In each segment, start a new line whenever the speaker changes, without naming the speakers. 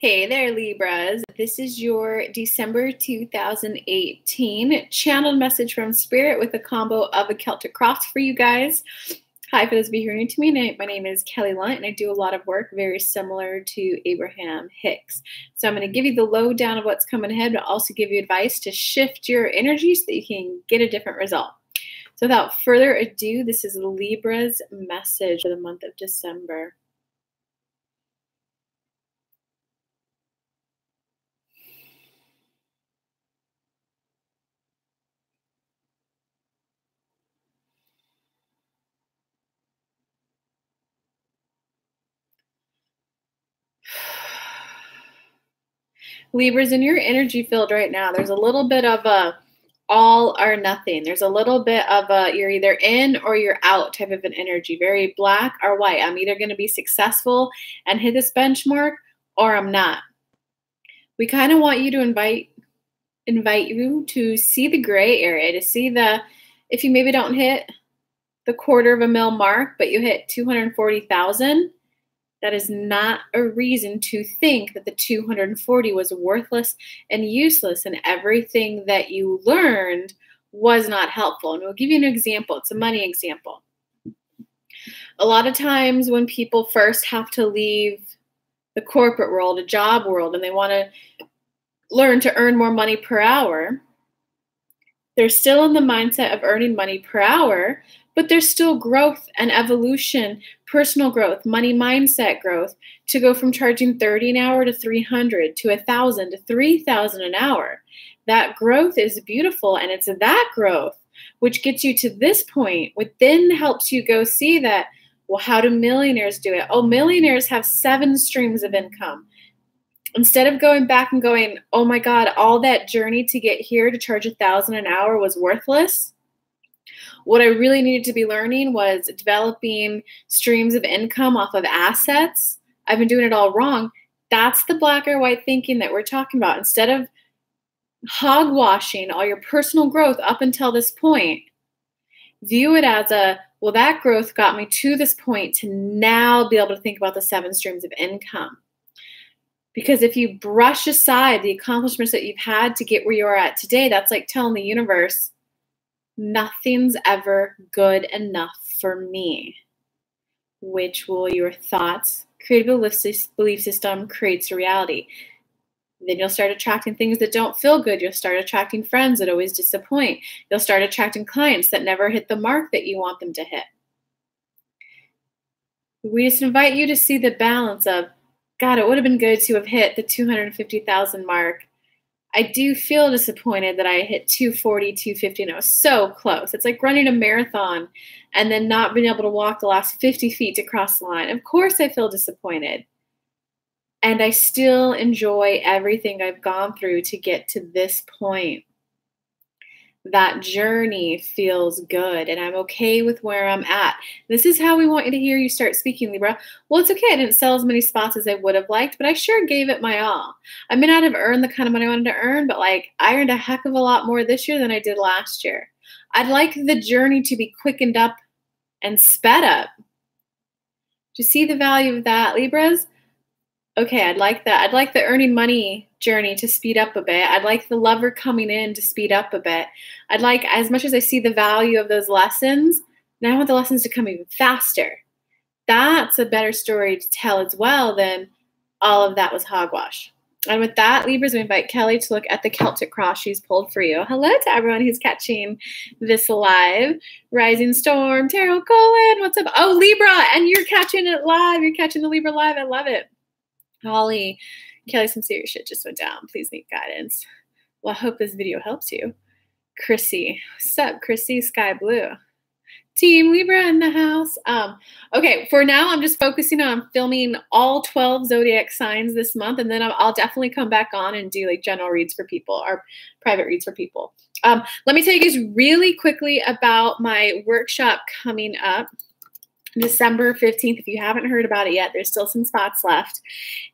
Hey there, Libras. This is your December 2018 channeled message from Spirit with a combo of a Celtic cross for you guys. Hi, for those of you who are new to me, my name is Kelly Lunt, and I do a lot of work very similar to Abraham Hicks. So I'm going to give you the lowdown of what's coming ahead, but also give you advice to shift your energy so that you can get a different result. So without further ado, this is Libra's message for the month of December. Libras, in your energy field right now, there's a little bit of a all or nothing. There's a little bit of a you're either in or you're out type of an energy, very black or white. I'm either going to be successful and hit this benchmark or I'm not. We kind of want you to invite you to see the gray area, to see if you maybe don't hit the $250,000 mark, but you hit 240,000. That is not a reason to think that the 240 was worthless and useless and everything that you learned was not helpful. And we'll give you an example. It's a money example. A lot of times when people first have to leave the corporate world, a job world, and they want to learn to earn more money per hour, they're still in the mindset of earning money per hour, but there's still growth and evolution, personal growth, money mindset growth to go from charging $30 an hour to $300 to $1,000 to $3,000 an hour. That growth is beautiful, and it's that growth which gets you to this point, which then helps you go see that, well, how do millionaires do it? Oh, millionaires have 7 streams of income. Instead of going back and going, oh my God, all that journey to get here to charge $1,000 an hour was worthless. What I really needed to be learning was developing streams of income off of assets. I've been doing it all wrong. That's the black or white thinking that we're talking about. Instead of hogwashing all your personal growth up until this point, view it as well, that growth got me to this point to now be able to think about the 7 streams of income. Because if you brush aside the accomplishments that you've had to get where you are at today, that's like telling the universe, nothing's ever good enough for me. Which will your thoughts, creative belief system creates a reality. Then you'll start attracting things that don't feel good. You'll start attracting friends that always disappoint. You'll start attracting clients that never hit the mark that you want them to hit. We just invite you to see the balance of, God, it would have been good to have hit the 250,000 mark. I do feel disappointed that I hit 240, 250, and I was so close. It's like running a marathon and then not being able to walk the last 50 feet to cross the line. Of course I feel disappointed. And I still enjoy everything I've gone through to get to this point. That journey feels good, and I'm okay with where I'm at. This is how we want you to hear you start speaking, Libra. Well, it's okay. I didn't sell as many spots as I would have liked, but I sure gave it my all. I may not have earned the kind of money I wanted to earn, but I earned a heck of a lot more this year than I did last year. I'd like the journey to be quickened up and sped up. Do you see the value of that, Libras? Okay, I'd like that. I'd like the earning money journey to speed up a bit. I'd like the lover coming in to speed up a bit. I'd like, as much as I see the value of those lessons, now I want the lessons to come even faster. That's a better story to tell as well than all of that was hogwash. And with that, Libras, we invite Kelly to look at the Celtic cross she's pulled for you. Hello to everyone who's catching this live. Rising Storm, Tarot Colin, what's up? Oh, Libra, and you're catching it live. You're catching the Libra live. I love it. Holly, Kelly, some serious shit just went down. Please need guidance. Well, I hope this video helps you. Chrissy, what's up, Chrissy? Sky Blue. Team Libra in the house. Okay, for now, I'm just focusing on filming all 12 zodiac signs this month, and then I'll definitely come back on and do general reads for people or private reads for people. Let me tell you guys really quickly about my workshop coming up. December 15th, if you haven't heard about it yet, there's still some spots left.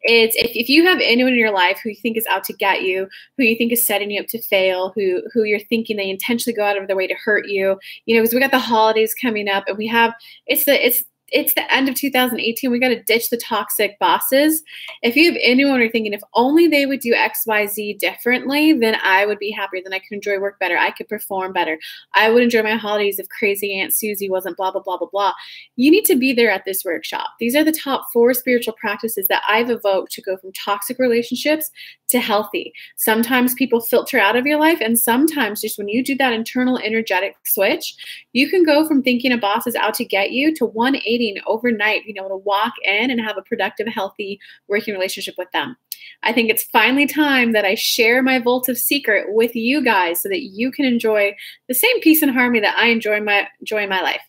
It's if you have anyone in your life who you think is out to get you, who you think is setting you up to fail, who you're thinking they intentionally go out of their way to hurt you, because we got the holidays coming up, and we have it's it's the end of 2018. We got to ditch the toxic bosses. If you have anyone who're thinking, if only they would do X, Y, Z differently, then I would be happier. Then I could enjoy work better. I could perform better. I would enjoy my holidays if crazy Aunt Susie wasn't blah, blah, blah, blah, blah. You need to be there at this workshop. These are the top 4 spiritual practices that I've evoked to go from toxic relationships to healthy. Sometimes people filter out of your life, and sometimes just when you do that internal energetic switch, you can go from thinking a boss is out to get you to 180 overnight, being able to walk in and have a productive, healthy working relationship with them. I think it's finally time that I share my vault of secret with you guys so that you can enjoy the same peace and harmony that I enjoy in my life.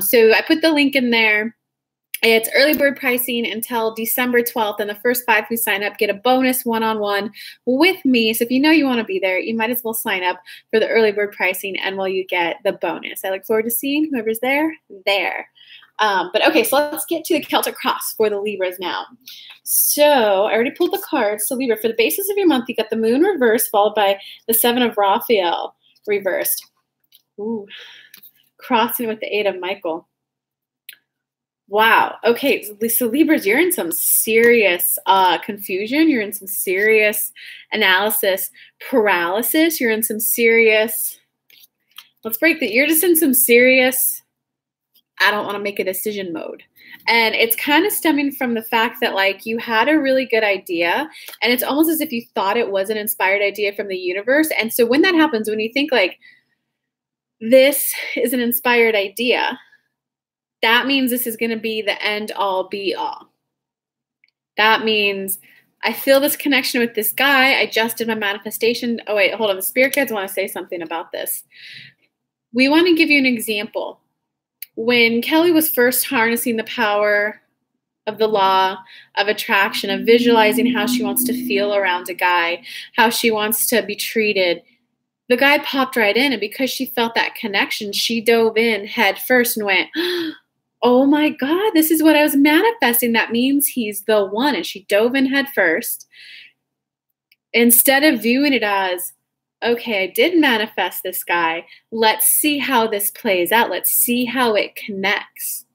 So I put the link in there. It's early bird pricing until December 12th, and the first 5 who sign up get a bonus one-on-one with me. So if you know you want to be there, you might as well sign up for the early bird pricing, and while you get the bonus. I look forward to seeing whoever's there. But okay, so let's get to the Celtic cross for the Libras now. So I already pulled the cards. So Libra, for the basis of your month, you got the moon reversed followed by the 7 of Raphael reversed. Ooh, crossing with the 8 of Michael. Wow. Okay, so Libras, you're in some serious confusion. You're in some serious analysis paralysis. You're in some serious, you're just in some serious, I don't want to make a decision mode. And it's kind of stemming from the fact that like you had a really good idea, and it's almost as if you thought it was an inspired idea from the universe. And so when that happens, when you think like this is an inspired idea, that means this is going to be the end all be all. That means I feel this connection with this guy. I just did my manifestation. Oh, wait, hold on. The spirit guides want to say something about this. We want to give you an example. When Kelly was first harnessing the power of the law of attraction, of visualizing how she wants to feel around a guy, how she wants to be treated, the guy popped right in. And because she felt that connection, she dove in head first and went, oh my God, this is what I was manifesting. That means he's the one. And she dove in head first. Instead of viewing it as, okay, I did manifest this guy. Let's see how this plays out. Let's see how it connects.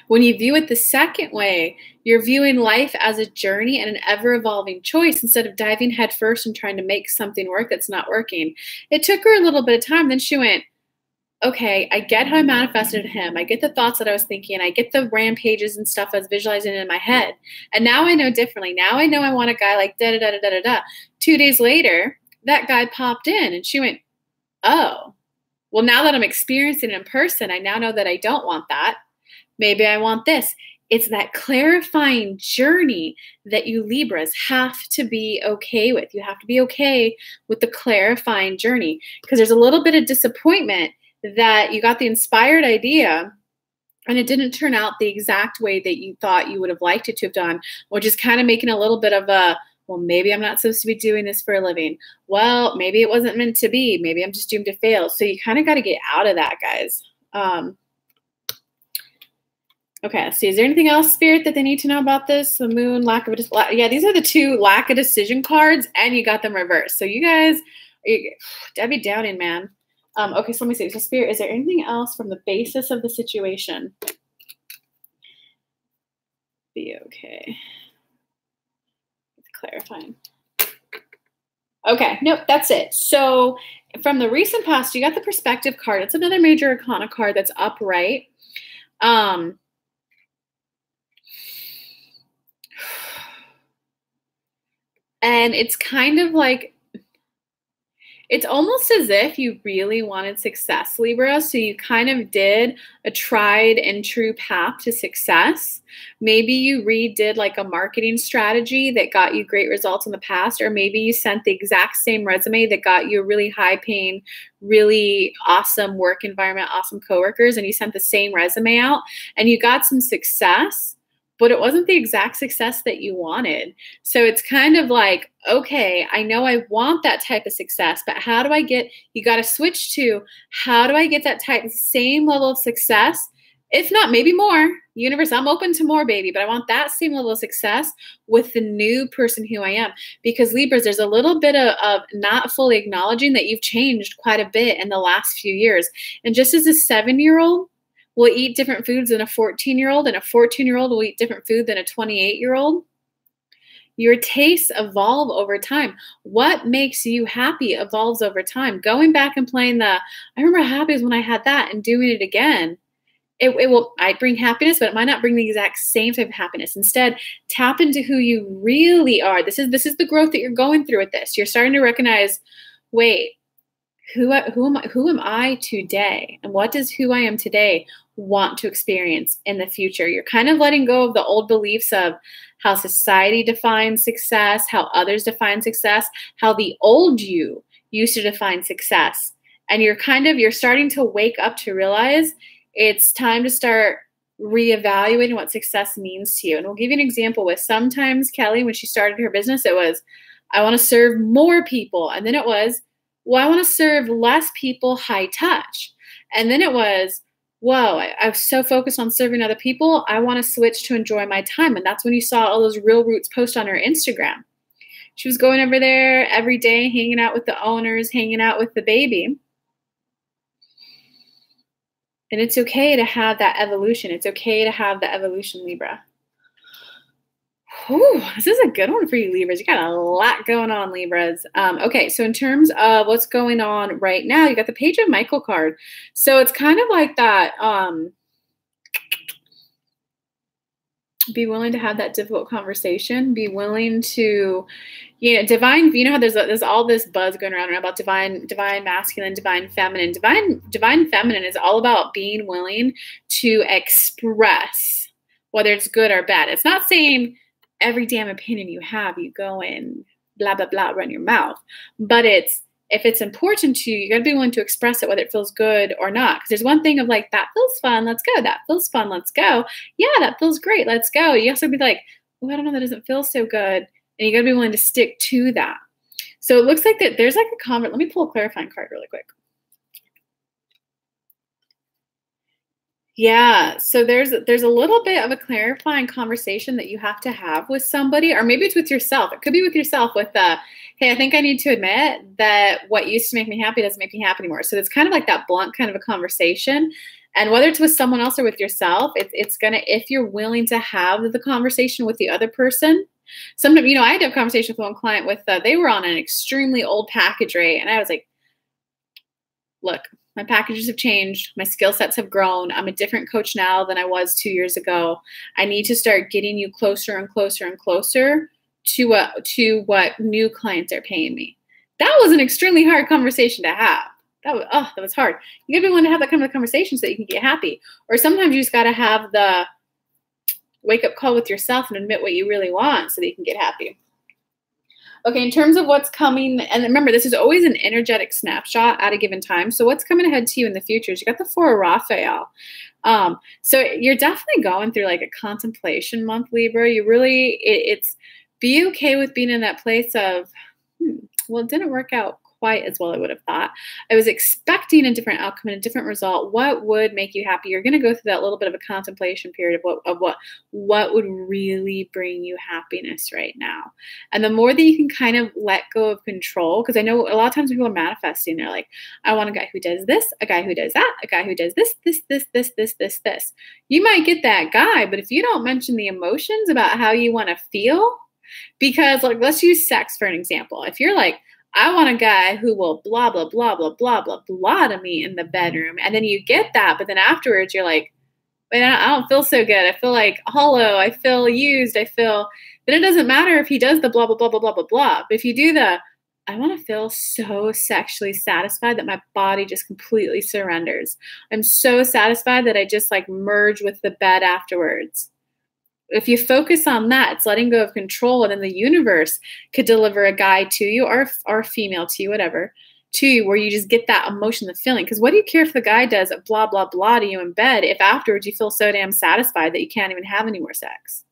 When you view it the second way, you're viewing life as a journey and an ever-evolving choice instead of diving head first and trying to make something work that's not working. It took her a little bit of time. Then she went, okay, I get how I manifested him. I get the thoughts that I was thinking. I get the rampages and stuff I was visualizing in my head. And now I know differently. Now I know I want a guy like da-da-da-da-da-da. 2 days later, that guy popped in and she went, oh, well, now that I'm experiencing it in person, I now know that I don't want that. Maybe I want this. It's that clarifying journey that you Libras have to be okay with. You have to be okay with the clarifying journey because there's a little bit of disappointment that you got the inspired idea and it didn't turn out the exact way that you thought you would have liked it to have done, which is kind of making a little bit of a, well, maybe I'm not supposed to be doing this for a living. Well, maybe it wasn't meant to be. Maybe I'm just doomed to fail. So you kind of got to get out of that, guys. Okay, so is there anything else, Spirit, that they need to know about this? The moon, lack of a, yeah, these are the 2 lack of decision cards, and you got them reversed. So you guys, Debbie Downing, man. Okay, so let me see. So Spirit, is there anything else from the basis of the situation? Be okay. It's clarifying. Okay, nope, that's it. So from the recent past, you got the perspective card. It's another major arcana card that's upright. And it's kind of like, it's almost as if you really wanted success, Libra. So you kind of did a tried and true path to success. Maybe you redid like a marketing strategy that got you great results in the past, or maybe you sent the exact same resume that got you a really high paying, really awesome work environment, awesome coworkers, and you sent the same resume out and you got some success, but it wasn't the exact success that you wanted. So it's kind of like, okay, I know I want that type of success, but how do I get, you got to switch to, how do I get that same level of success? If not, maybe more. Universe, I'm open to more, baby, but I want that same level of success with the new person who I am. Because Libras, there's a little bit of not fully acknowledging that you've changed quite a bit in the last few years. And just as a 7-year-old, will eat different foods than a 14-year-old, and a 14-year-old will eat different food than a 28-year-old. Your tastes evolve over time. What makes you happy evolves over time. Going back and playing I remember how happy was when I had that, and doing it again, might bring happiness, but it might not bring the exact same type of happiness. Instead, tap into who you really are. This is the growth that you're going through with this. You're starting to recognize, wait, who am I today? And what does who I am today want to experience in the future? You're kind of letting go of the old beliefs of how society defines success, how others define success, how the old you used to define success. And you're starting to wake up to realize it's time to start reevaluating what success means to you. And we'll give you an example with sometimes Kelly, when she started her business, it was, I want to serve more people. And then it was, well, I want to serve less people, high touch. And then it was, whoa, I was so focused on serving other people, I want to switch to enjoy my time. And that's when you saw all those Real Roots posts on her Instagram. She was going over there every day, hanging out with the owners, hanging out with the baby. And it's okay to have that evolution. It's okay to have the evolution, Libra. Whew, this is a good one for you, Libras. You got a lot going on, Libras. Okay, so in terms of what's going on right now, you got the Page of Michael card. So it's kind of like that, be willing to have that difficult conversation. Be willing to, divine, how there's all this buzz going around about divine masculine, divine feminine. Divine feminine is all about being willing to express whether it's good or bad. It's not saying every damn opinion you have, you go and blah, blah, blah, run your mouth. But if it's important to you, you got to be willing to express it, whether it feels good or not. Because there's one thing of like, that feels fun, let's go. That feels fun, let's go. Yeah, that feels great, let's go. You also be like, oh, I don't know, that doesn't feel so good. And you got to be willing to stick to that. So it looks like that there's like a comment. Let me pull a clarifying card really quick. Yeah, so there's a little bit of a clarifying conversation that you have to have with somebody, or maybe it's with yourself. It could be with yourself with hey, I think I need to admit that what used to make me happy doesn't make me happy anymore. So it's kind of like that blunt kind of a conversation. And whether it's with someone else or with yourself, it's gonna, if you're willing to have the conversation with the other person. Sometimes, I had to have a conversation with one client with, they were on an extremely old package rate. And I was like, look, my packages have changed. My skill sets have grown. I'm a different coach now than I was 2 years ago. I need to start getting you closer and closer and closer to what new clients are paying me. That was an extremely hard conversation to have. That was hard. You gotta be willing to have that kind of conversation so that you can get happy. Or sometimes you just gotta have the wake up call with yourself and admit what you really want so that you can get happy. Okay, in terms of what's coming, and remember, this is always an energetic snapshot at a given time. So what's coming ahead to you in the future is you got the Four of Raphael. So you're definitely going through like a contemplation month, Libra. You really, it's be okay with being in that place of, well, it didn't work out quite as well as I would have thought. I was expecting a different outcome and a different result. What would make you happy? You're going to go through that little bit of a contemplation period of what would really bring you happiness right now. And the more that you can kind of let go of control, because I know a lot of times people are manifesting, they're like, I want a guy who does this, a guy who does that, a guy who does this. You might get that guy, but if you don't mention the emotions about how you want to feel, because like, let's use sex for an example. If you're like, I want a guy who will blah, blah, blah, blah, blah, blah, blah to me in the bedroom. And then you get that, but then afterwards you're like, wait, I don't feel so good. I feel like hollow. I feel used. then it doesn't matter if he does the blah, blah, blah, blah, blah, blah, blah. But if you do I want to feel so sexually satisfied that my body just completely surrenders. I'm so satisfied that I just like merge with the bed afterwards. If you focus on that, it's letting go of control, and then the universe could deliver a guy to you or a female to you, whatever, to you, where you just get that emotion, the feeling. Because what do you care if the guy does a blah, blah, blah to you in bed if afterwards you feel so damn satisfied that you can't even have any more sex?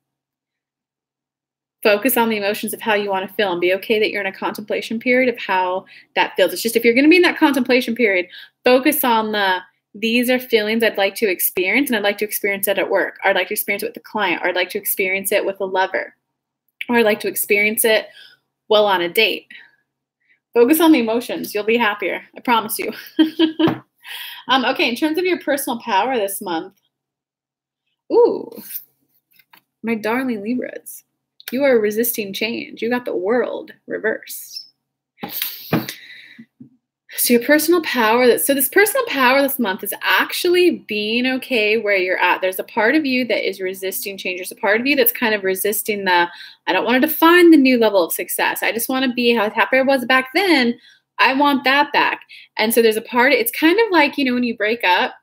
Focus on the emotions of how you want to feel and be okay that you're in a contemplation period of how that feels. It's just if you're going to be in that contemplation period, focus on these are feelings I'd like to experience, and I'd like to experience it at work. Or I'd like to experience it with a client, or I'd like to experience it with a lover, or I'd like to experience it while on a date. Focus on the emotions. You'll be happier. I promise you. Okay, in terms of your personal power this month, ooh, my darling Libras, you are resisting change. You got the world reversed. So your personal power, this personal power this month is actually being okay where you're at. There's a part of you that is resisting change. There's a part of you that's kind of resisting I don't want to define the new level of success. I just want to be how happy I was back then. I want that back. And so there's a part, it's kind of like, when you break up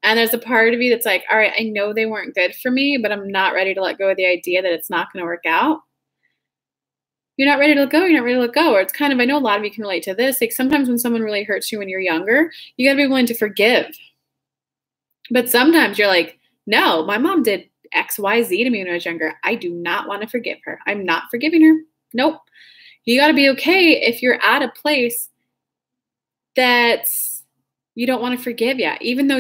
and there's a part of you that's like, all right, I know they weren't good for me, but I'm not ready to let go of the idea that it's not going to work out. You're not ready to let go. You're not ready to let go. Or it's kind of, I know a lot of you can relate to this. Like sometimes when someone really hurts you when you're younger, you got to be willing to forgive. But sometimes you're like, no, my mom did X, Y, Z to me when I was younger. I do not want to forgive her. I'm not forgiving her. Nope. You got to be okay if you're at a place that's you don't want to forgive yet, even though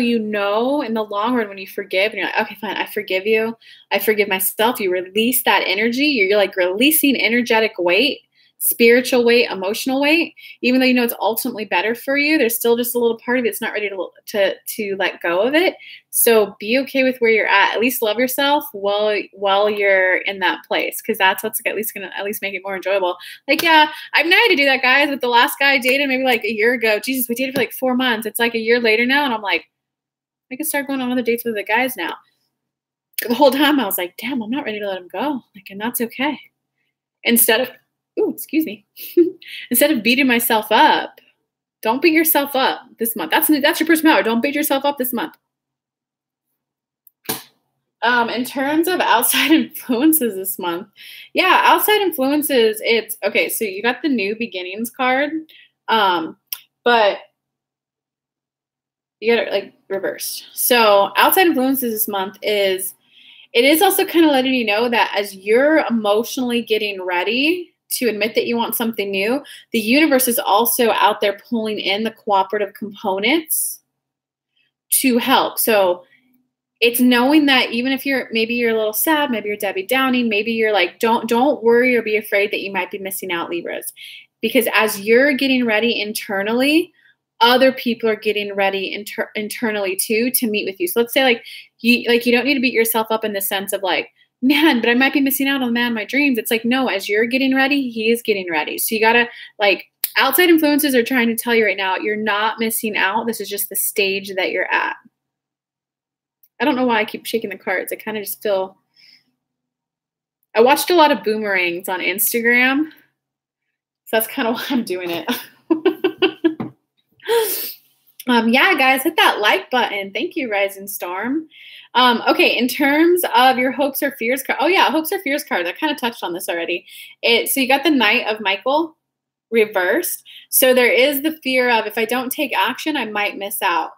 in the long run when you forgive and you're like, okay, fine, I forgive you. I forgive myself. You release that energy. You're like releasing energetic weight, spiritual weight, emotional weight. Even though you know it's ultimately better for you, there's still just a little part of it that's not ready to let go of it. So be okay with where you're at least love yourself while you're in that place, because that's what's at least gonna make it more enjoyable. Like, yeah, I'm not to do that, guys. With the last guy I dated maybe like a year ago, Jesus, we dated for like 4 months. It's like a year later now, and I'm like, I can start going on other dates with the guys now. The whole time I was like, damn, I'm not ready to let him go. Like, and that's okay. Instead of beating myself up, don't beat yourself up this month. That's your personal power. Don't beat yourself up this month. In terms of outside influences this month, yeah, outside influences, it's okay. So you got the new beginnings card, but you got it like reversed. So outside influences this month it is also kind of letting you know that as you're emotionally getting ready to admit that you want something new, the universe is also out there pulling in the cooperative components to help. So it's knowing that even if maybe you're a little sad, maybe you're Debbie Downing, maybe you're like, don't worry or be afraid that you might be missing out, Libras. Because as you're getting ready internally, other people are getting ready internally too to meet with you. So let's say you don't need to beat yourself up in the sense of like, man, but I might be missing out on the man of my dreams. It's like, no, as you're getting ready, he is getting ready. So you gotta outside influences are trying to tell you right now, you're not missing out. This is just the stage that you're at. I don't know why I keep shaking the cards. I kind of just feel, I watched a lot of boomerangs on Instagram. So that's kind of why I'm doing it. Yeah, guys, hit that like button. Thank you, Rising Storm. Okay, in terms of your hopes or fears card. Oh yeah, hopes or fears card. I kind of touched on this already. So you got the Knight of Michael reversed. So there is the fear of if I don't take action, I might miss out.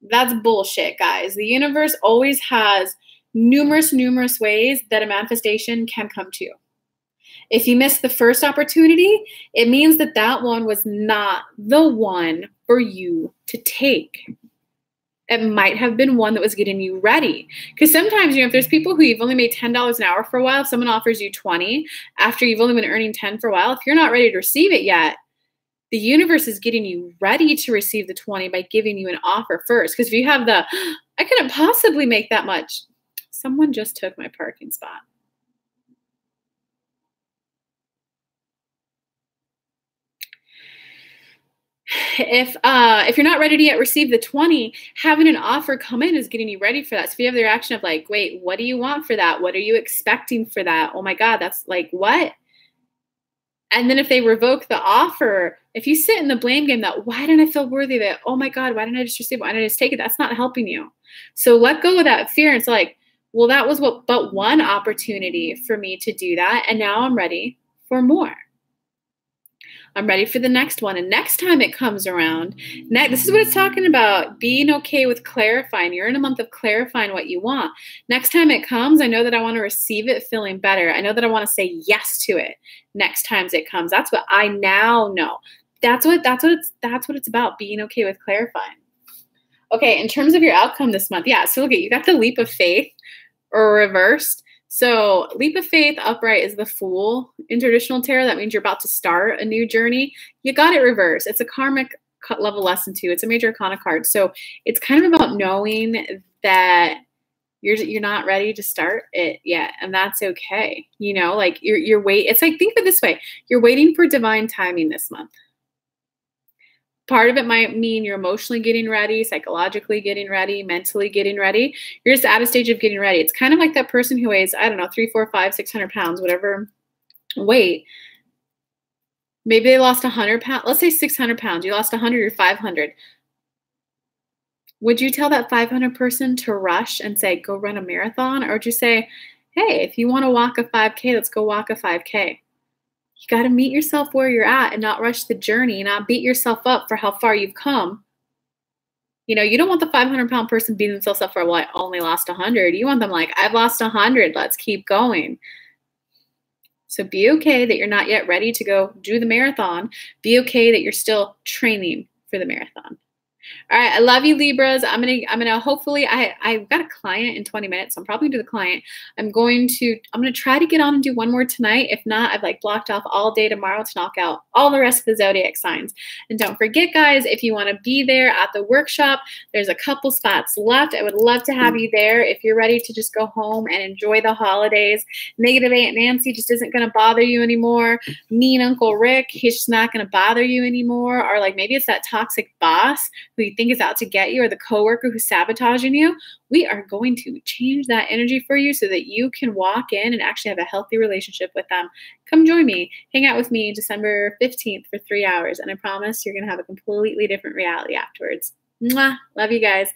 That's bullshit, guys. The universe always has numerous ways that a manifestation can come to you. If you miss the first opportunity, it means that one was not the one for you to take. It might have been one that was getting you ready. Because sometimes, if there's people who you've only made $10 an hour for a while, if someone offers you 20 after you've only been earning 10 for a while, if you're not ready to receive it yet, the universe is getting you ready to receive the 20 by giving you an offer first. Because if you have I couldn't possibly make that much. Someone just took my parking spot. If you're not ready to yet receive the 20, having an offer come in is getting you ready for that. So if you have the reaction of like, wait, what do you want for that? What are you expecting for that? Oh my God, that's like, what? And then if they revoke the offer, if you sit in the blame game that, why didn't I feel worthy of it? Oh my God, why didn't I just receive it? Why didn't I just take it? That's not helping you. So let go of that fear. It's like, well, that was but one opportunity for me to do that. And now I'm ready for more. I'm ready for the next one. And next time it comes around, this is what it's talking about, being okay with clarifying. You're in a month of clarifying what you want. Next time it comes, I know that I want to receive it feeling better. I know that I want to say yes to it next time it comes. That's what I now know. That's what it's about, being okay with clarifying. Okay, in terms of your outcome this month, yeah, so look at, you got the leap of faith or reversed. So leap of faith upright is the Fool in traditional tarot. That means you're about to start a new journey. You got it reversed. It's a level lesson 2. It's a major arcana card. So it's kind of about knowing that you're not ready to start it yet, and that's okay. You know, like you're it's like, think of it this way. You're waiting for divine timing this month. Part of it might mean you're emotionally getting ready, psychologically getting ready, mentally getting ready. You're just at a stage of getting ready. It's kind of like that person who weighs, I don't know, 3, 4, 5, 600 pounds, whatever weight. Maybe they lost 100 pounds. Let's say 600 pounds. You lost 100 or 500. Would you tell that 500 person to rush and say, go run a marathon? Or would you say, hey, if you want to walk a 5K, let's go walk a 5K? You got to meet yourself where you're at and not rush the journey, not beat yourself up for how far you've come. You know, you don't want the 500-pound person beating themselves up for, well, I only lost 100. You want them like, I've lost 100. Let's keep going. So be okay that you're not yet ready to go do the marathon. Be okay that you're still training for the marathon. All right, I love you, Libras. I'm gonna hopefully, I've got a client in 20 minutes, so I'm probably gonna do the client. I'm gonna try to get on and do one more tonight. If not, I've like blocked off all day tomorrow to knock out all the rest of the zodiac signs. And don't forget, guys, if you want to be there at the workshop, there's a couple spots left. I would love to have you there. If you're ready to just go home and enjoy the holidays, negative Aunt Nancy just isn't gonna bother you anymore. Mean Uncle Rick, he's just not gonna bother you anymore. Or like maybe it's that toxic boss who you think is out to get you, or the coworker who's sabotaging you. We are going to change that energy for you so that you can walk in and actually have a healthy relationship with them. Come join me. Hang out with me December 15th for 3 hours, and I promise you're going to have a completely different reality afterwards. Mwah! Love you guys.